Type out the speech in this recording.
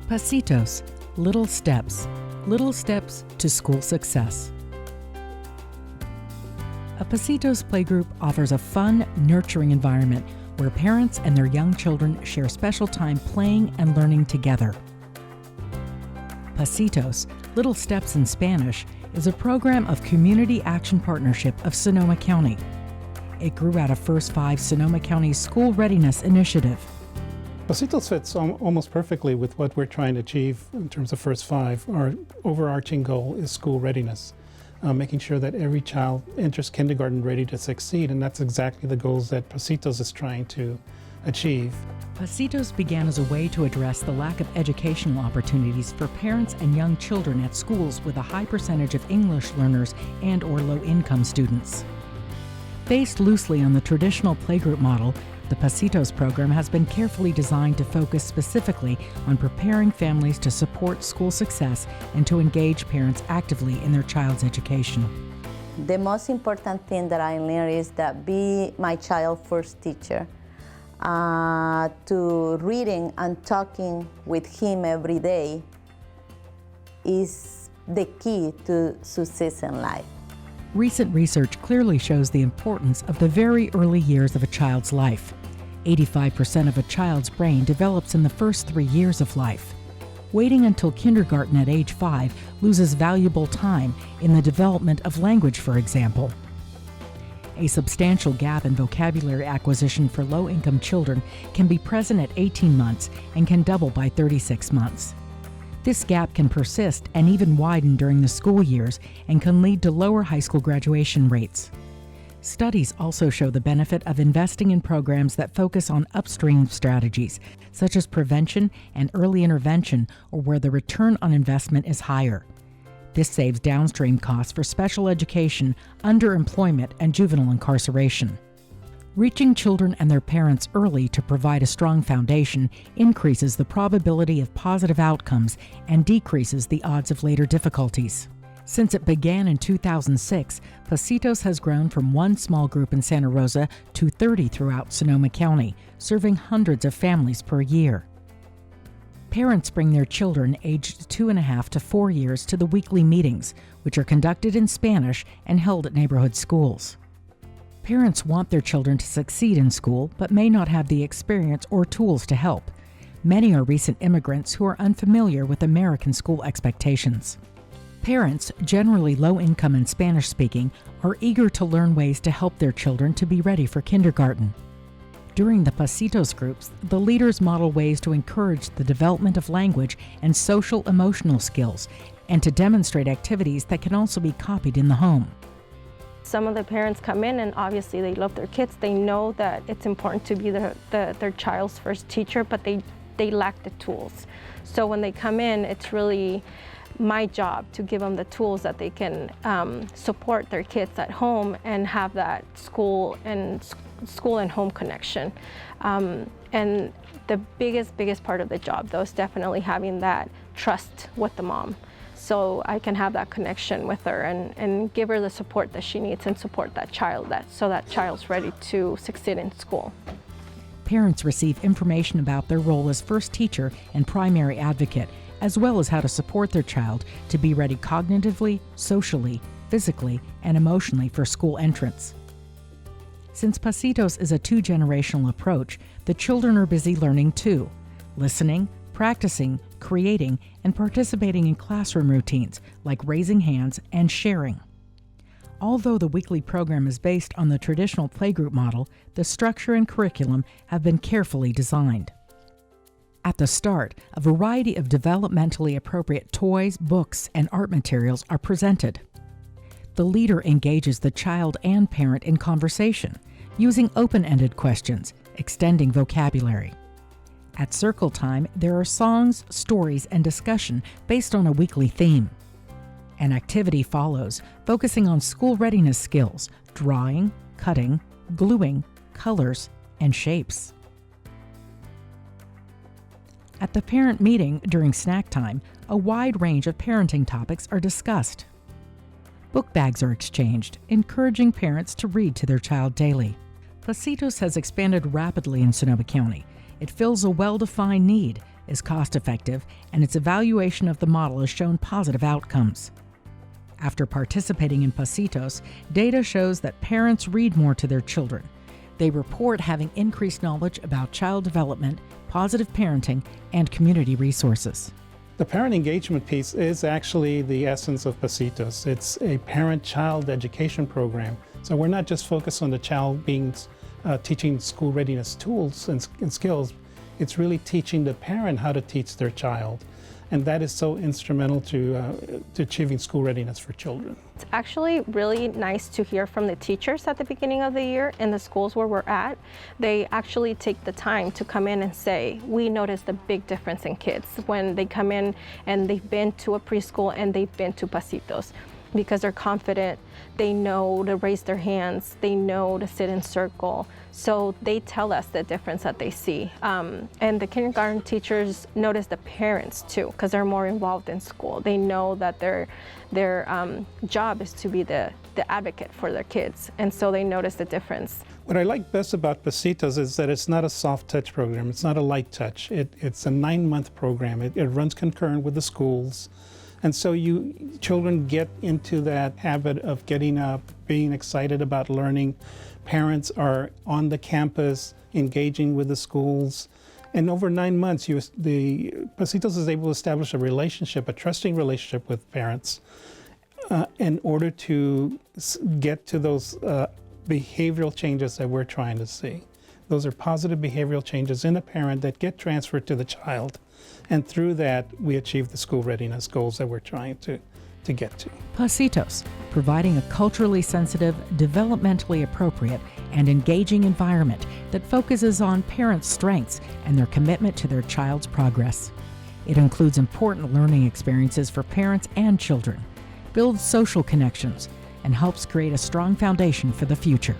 Pasitos, little steps to school success. A Pasitos playgroup offers a fun, nurturing environment where parents and their young children share special time playing and learning together. Pasitos, Little Steps in Spanish, is a program of Community Action Partnership of Sonoma County. It grew out of First Five Sonoma County's School Readiness Initiative. Pasitos fits almost perfectly with what we're trying to achieve in terms of First Five. Our overarching goal is school readiness, making sure that every child enters kindergarten ready to succeed, and that's exactly the goals that Pasitos is trying to achieve. Pasitos began as a way to address the lack of educational opportunities for parents and young children at schools with a high percentage of English learners and/or low-income students. Based loosely on the traditional playgroup model, the Pasitos program has been carefully designed to focus specifically on preparing families to support school success and to engage parents actively in their child's education. The most important thing that I learned is that be my child's first teacher. To reading and talking with him every day is the key to success in life. Recent research clearly shows the importance of the very early years of a child's life. 85% of a child's brain develops in the first 3 years of life. Waiting until kindergarten at age 5 loses valuable time in the development of language, for example. A substantial gap in vocabulary acquisition for low-income children can be present at 18 months and can double by 36 months. This gap can persist and even widen during the school years and can lead to lower high school graduation rates. Studies also show the benefit of investing in programs that focus on upstream strategies, such as prevention and early intervention, or where the return on investment is higher. This saves downstream costs for special education, underemployment, and juvenile incarceration. Reaching children and their parents early to provide a strong foundation increases the probability of positive outcomes and decreases the odds of later difficulties. Since it began in 2006, Pasitos has grown from one small group in Santa Rosa to 30 throughout Sonoma County, serving hundreds of families per year. Parents bring their children aged 2.5 to 4 years to the weekly meetings, which are conducted in Spanish and held at neighborhood schools. Parents want their children to succeed in school, but may not have the experience or tools to help. Many are recent immigrants who are unfamiliar with American school expectations. Parents, generally low-income and Spanish-speaking, are eager to learn ways to help their children to be ready for kindergarten. During the Pasitos groups, the leaders model ways to encourage the development of language and social-emotional skills, and to demonstrate activities that can also be copied in the home. Some of the parents come in and obviously they love their kids. They know that it's important to be their child's first teacher, but they lack the tools. So when they come in, it's really my job to give them the tools that they can support their kids at home and have that school and home connection. And the biggest part of the job, though, is definitely having that trust with the mom. So I can have that connection with her and give her the support that she needs and support that child so that child's ready to succeed in school. Parents receive information about their role as first teacher and primary advocate, as well as how to support their child to be ready cognitively, socially, physically, and emotionally for school entrance. Since Pasitos is a two-generational approach, the children are busy learning too, listening, practicing, creating, and participating in classroom routines like raising hands and sharing. Although the weekly program is based on the traditional playgroup model, the structure and curriculum have been carefully designed. At the start, a variety of developmentally appropriate toys, books, and art materials are presented. The leader engages the child and parent in conversation, using open-ended questions, extending vocabulary. At circle time, there are songs, stories, and discussion based on a weekly theme. An activity follows, focusing on school readiness skills, drawing, cutting, gluing, colors, and shapes. At the parent meeting during snack time, a wide range of parenting topics are discussed. Book bags are exchanged, encouraging parents to read to their child daily. Pasitos has expanded rapidly in Sonoma County. It fills a well-defined need, is cost-effective, and its evaluation of the model has shown positive outcomes. After participating in Pasitos, data shows that parents read more to their children. They report having increased knowledge about child development, positive parenting, and community resources. The parent engagement piece is actually the essence of Pasitos. It's a parent-child education program. So we're not just focused on the child being teaching school readiness tools and skills. It's really teaching the parent how to teach their child. And that is so instrumental to achieving school readiness for children. It's actually really nice to hear from the teachers at the beginning of the year in the schools where we're at. They actually take the time to come in and say, we noticed a big difference in kids when they come in and they've been to a preschool and they've been to Pasitos, because they're confident, they know to raise their hands, they know to sit in circle. So they tell us the difference that they see. And the kindergarten teachers notice the parents too, because they're more involved in school. They know that their job is to be the advocate for their kids, and so they notice the difference. What I like best about Pasitos is that it's not a soft touch program, it's not a light touch. It's a 9-month program. It runs concurrent with the schools. And so children get into that habit of getting up, being excited about learning. Parents are on the campus, engaging with the schools. And over 9 months, the Pasitos is able to establish a relationship, a trusting relationship with parents in order to get to those behavioral changes that we're trying to see. Those are positive behavioral changes in a parent that get transferred to the child. And through that, we achieve the school readiness goals that we're trying to get to. Pasitos, providing a culturally sensitive, developmentally appropriate, and engaging environment that focuses on parents' strengths and their commitment to their child's progress. It includes important learning experiences for parents and children, builds social connections, and helps create a strong foundation for the future.